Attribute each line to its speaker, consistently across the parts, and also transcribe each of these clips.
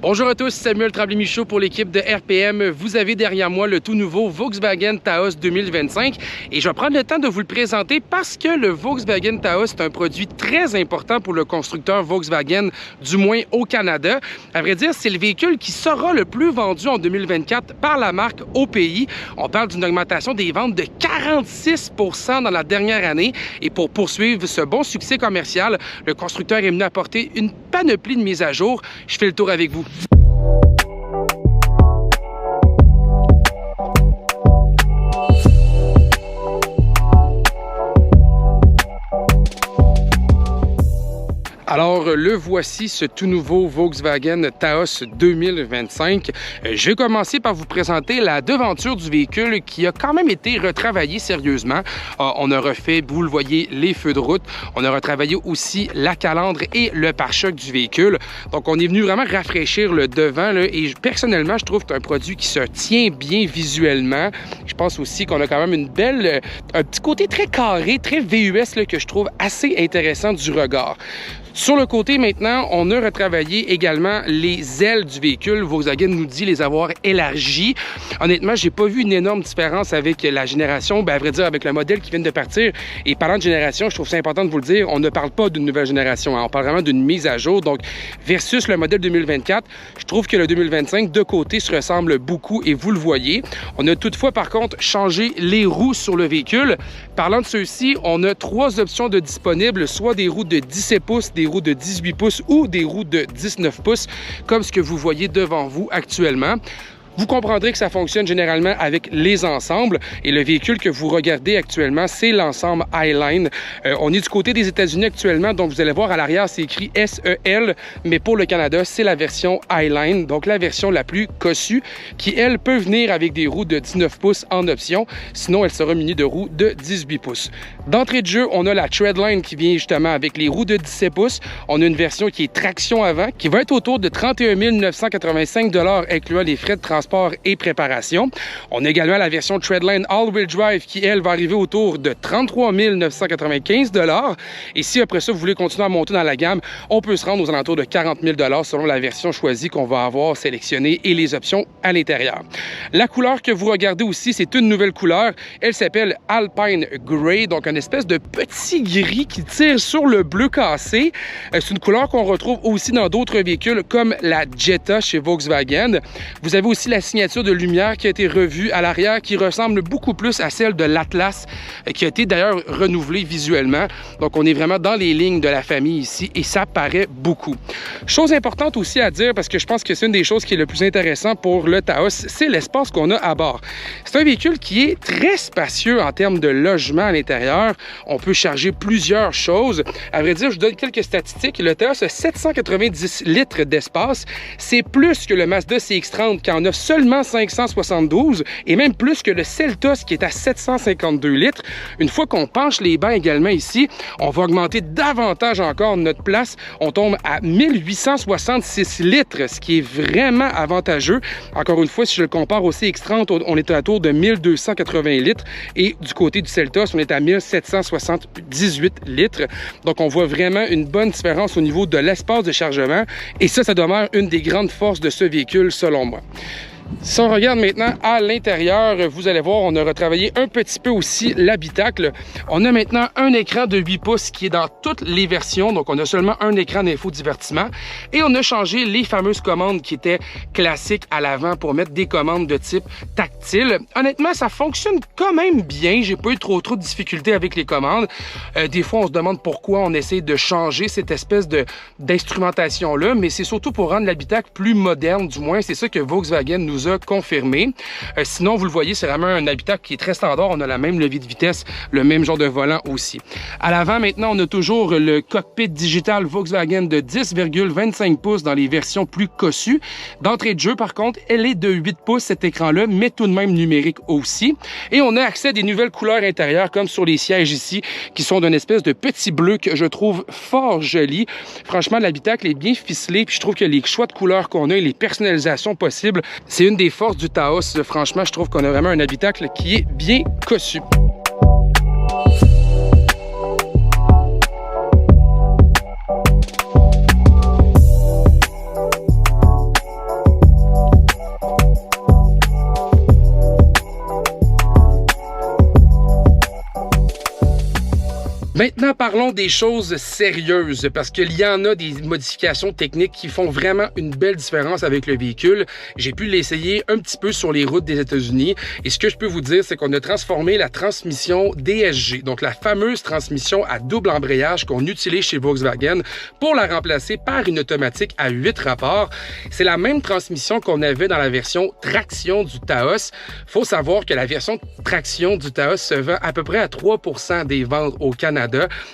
Speaker 1: Bonjour à tous, Samuel Tremblay-Michaud pour l'équipe de RPM. Vous avez derrière moi le tout nouveau Volkswagen Taos 2025 et je vais prendre le temps de vous le présenter parce que le Volkswagen Taos est un produit très important pour le constructeur Volkswagen, du moins au Canada. À vrai dire, c'est le véhicule qui sera le plus vendu en 2024 par la marque au pays. On parle d'une augmentation des ventes de 46 % dans la dernière année et pour poursuivre ce bon succès commercial, le constructeur est venu apporter une panoplie de mises à jour. Je fais le tour avec vous. Alors, le voici, ce tout nouveau Volkswagen Taos 2025. Je vais commencer par vous présenter la devanture du véhicule qui a quand même été retravaillée sérieusement. On a refait, vous le voyez, les feux de route. On a retravaillé aussi la calandre et le pare-choc du véhicule. Donc, on est venu vraiment rafraîchir le devant là, et personnellement, je trouve que c'est un produit qui se tient bien visuellement. Je pense aussi qu'on a quand même une belle, un petit côté très carré, très VUS là, que je trouve assez intéressant du regard. Sur le côté, maintenant, on a retravaillé également les ailes du véhicule. Volkswagen nous dit les avoir élargies. Honnêtement, j'ai pas vu une énorme différence avec la génération, à vrai dire, avec le modèle qui vient de partir. Et parlant de génération, je trouve ça important de vous le dire, on ne parle pas d'une nouvelle génération, hein. On parle vraiment d'une mise à jour. Donc, versus le modèle 2024, je trouve que le 2025, de côté, se ressemble beaucoup et vous le voyez. On a toutefois, par contre, changé les roues sur le véhicule. Parlant de ceux-ci, on a 3 options de disponibles, soit des roues de 17 pouces, des roues de 18 pouces ou des roues de 19 pouces, comme ce que vous voyez devant vous actuellement. Vous comprendrez que ça fonctionne généralement avec les ensembles et le véhicule que vous regardez actuellement, c'est l'ensemble Highline. On est du côté des États-Unis actuellement, donc vous allez voir à l'arrière, c'est écrit SEL, mais pour le Canada, c'est la version Highline, donc la version la plus cossue, qui, elle, peut venir avec des roues de 19 pouces en option, sinon elle sera munie de roues de 18 pouces. D'entrée de jeu, on a la Treadline qui vient justement avec les roues de 17 pouces. On a une version qui est traction avant, qui va être autour de 31 985 $, incluant les frais de transport et préparation. On a également la version Treadline All-Wheel Drive qui, elle, va arriver autour de 33 995 $. Et si après ça, vous voulez continuer à monter dans la gamme, on peut se rendre aux alentours de 40 000 $ selon la version choisie qu'on va avoir sélectionnée et les options à l'intérieur. La couleur que vous regardez aussi, c'est une nouvelle couleur. Elle s'appelle Alpine Grey, donc une espèce de petit gris qui tire sur le bleu cassé. C'est une couleur qu'on retrouve aussi dans d'autres véhicules comme la Jetta chez Volkswagen. Vous avez aussi la signature de lumière qui a été revue à l'arrière, qui ressemble beaucoup plus à celle de l'Atlas, qui a été d'ailleurs renouvelée visuellement. Donc, on est vraiment dans les lignes de la famille ici et ça paraît beaucoup. Chose importante aussi à dire, parce que je pense que c'est une des choses qui est le plus intéressant pour le Taos, c'est l'espace qu'on a à bord. C'est un véhicule qui est très spacieux en termes de logement à l'intérieur. On peut charger plusieurs choses. À vrai dire, je vous donne quelques statistiques. Le Taos a 790 litres d'espace. C'est plus que le Mazda CX-30 qui en a seulement 572 et même plus que le Seltos qui est à 752 litres. Une fois qu'on penche les bancs également ici, on va augmenter davantage encore notre place. On tombe à 1866 litres, ce qui est vraiment avantageux. Encore une fois, si je le compare au CX-30, on est à tour de 1280 litres et du côté du Seltos, on est à 1778 litres. Donc, on voit vraiment une bonne différence au niveau de l'espace de chargement et ça demeure une des grandes forces de ce véhicule selon moi. Si on regarde maintenant à l'intérieur, vous allez voir, on a retravaillé un petit peu aussi l'habitacle. On a maintenant un écran de 8 pouces qui est dans toutes les versions. Donc, on a seulement un écran d'infodivertissement. Et on a changé les fameuses commandes qui étaient classiques à l'avant pour mettre des commandes de type tactile. Honnêtement, ça fonctionne quand même bien. J'ai pas eu trop de difficultés avec les commandes. Des fois, on se demande pourquoi on essaie de changer cette espèce d'instrumentation-là. Mais c'est surtout pour rendre l'habitacle plus moderne, du moins. C'est ça que Volkswagen nous a confirmé. Sinon, vous le voyez, c'est vraiment un habitacle qui est très standard. On a la même levée de vitesse, le même genre de volant aussi. À l'avant, maintenant, on a toujours le cockpit digital Volkswagen de 10,25 pouces dans les versions plus cossues. D'entrée de jeu, par contre, elle est de 8 pouces, cet écran-là, mais tout de même numérique aussi. Et on a accès à des nouvelles couleurs intérieures, comme sur les sièges ici, qui sont d'une espèce de petit bleu que je trouve fort joli. Franchement, l'habitacle est bien ficelé, puis je trouve que les choix de couleurs qu'on a et les personnalisations possibles, c'est une des forces du Taos. Franchement, je trouve qu'on a vraiment un habitacle qui est bien cossu. Maintenant, parlons des choses sérieuses, parce qu'il y en a des modifications techniques qui font vraiment une belle différence avec le véhicule. J'ai pu l'essayer un petit peu sur les routes des États-Unis, et ce que je peux vous dire, c'est qu'on a transformé la transmission DSG, donc la fameuse transmission à double embrayage qu'on utilise chez Volkswagen, pour la remplacer par une automatique à 8 rapports. C'est la même transmission qu'on avait dans la version traction du Taos. Faut savoir que la version traction du Taos se vend à peu près à 3% des ventes au Canada.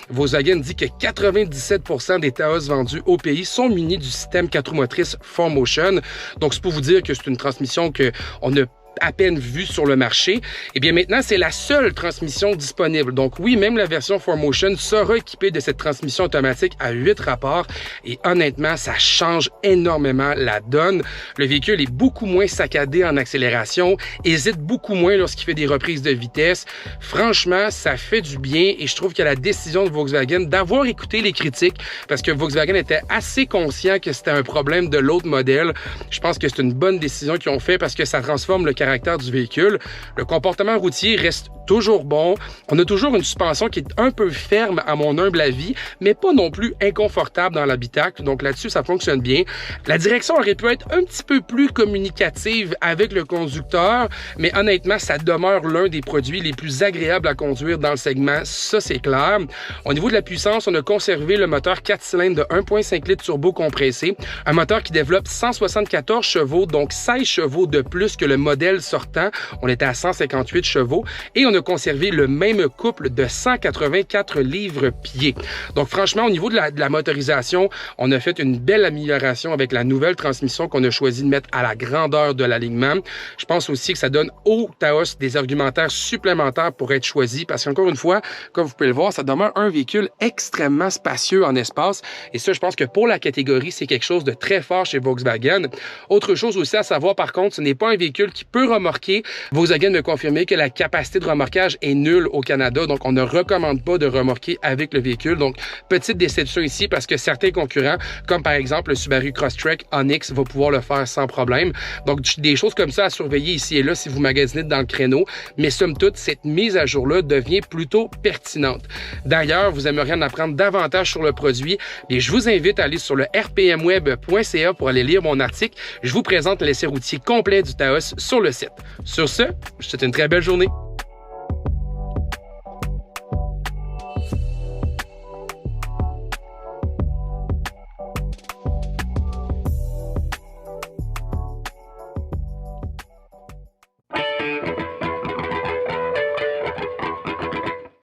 Speaker 1: Volkswagen dit que 97% des Taos vendus au pays sont munis du système 4 roues motrices 4Motion. Donc, c'est pour vous dire que c'est une transmission qu'on a à peine vue sur le marché. Et bien maintenant, c'est la seule transmission disponible. Donc oui, même la version 4Motion sera équipée de cette transmission automatique à 8 rapports et honnêtement, ça change énormément la donne. Le véhicule est beaucoup moins saccadé en accélération, hésite beaucoup moins lorsqu'il fait des reprises de vitesse. Franchement, ça fait du bien et je trouve que la décision de Volkswagen d'avoir écouté les critiques, parce que Volkswagen était assez conscient que c'était un problème de l'autre modèle, je pense que c'est une bonne décision qu'ils ont fait parce que ça transforme le caractère du véhicule. Le comportement routier reste toujours bon. On a toujours une suspension qui est un peu ferme à mon humble avis, mais pas non plus inconfortable dans l'habitacle. Donc là-dessus, ça fonctionne bien. La direction aurait pu être un petit peu plus communicative avec le conducteur, mais honnêtement, ça demeure l'un des produits les plus agréables à conduire dans le segment. Ça, c'est clair. Au niveau de la puissance, on a conservé le moteur 4 cylindres de 1,5 litres turbo compressé, un moteur qui développe 174 chevaux, donc 16 chevaux de plus que le modèle sortant. On était à 158 chevaux et on a conservé le même couple de 184 livres-pieds. Donc franchement, au niveau de la motorisation, on a fait une belle amélioration avec la nouvelle transmission qu'on a choisi de mettre à la grandeur de l'alignement. Je pense aussi que ça donne au Taos des argumentaires supplémentaires pour être choisi parce qu'encore une fois, comme vous pouvez le voir, ça demeure un véhicule extrêmement spacieux en espace et ça, je pense que pour la catégorie, c'est quelque chose de très fort chez Volkswagen. Autre chose aussi à savoir par contre, ce n'est pas un véhicule qui peut remorquer. Volkswagen m'a confirmé que la capacité de remorquage est nulle au Canada, donc on ne recommande pas de remorquer avec le véhicule. Donc, petite déception ici parce que certains concurrents, comme par exemple le Subaru Crosstrek Onyx, va pouvoir le faire sans problème. Donc, des choses comme ça à surveiller ici et là si vous magasinez dans le créneau. Mais somme toute, cette mise à jour-là devient plutôt pertinente. D'ailleurs, vous aimeriez en apprendre davantage sur le produit, et je vous invite à aller sur le rpmweb.ca pour aller lire mon article. Je vous présente l'essai routier complet du Taos sur le site. Sur ce, je vous souhaite une très belle journée.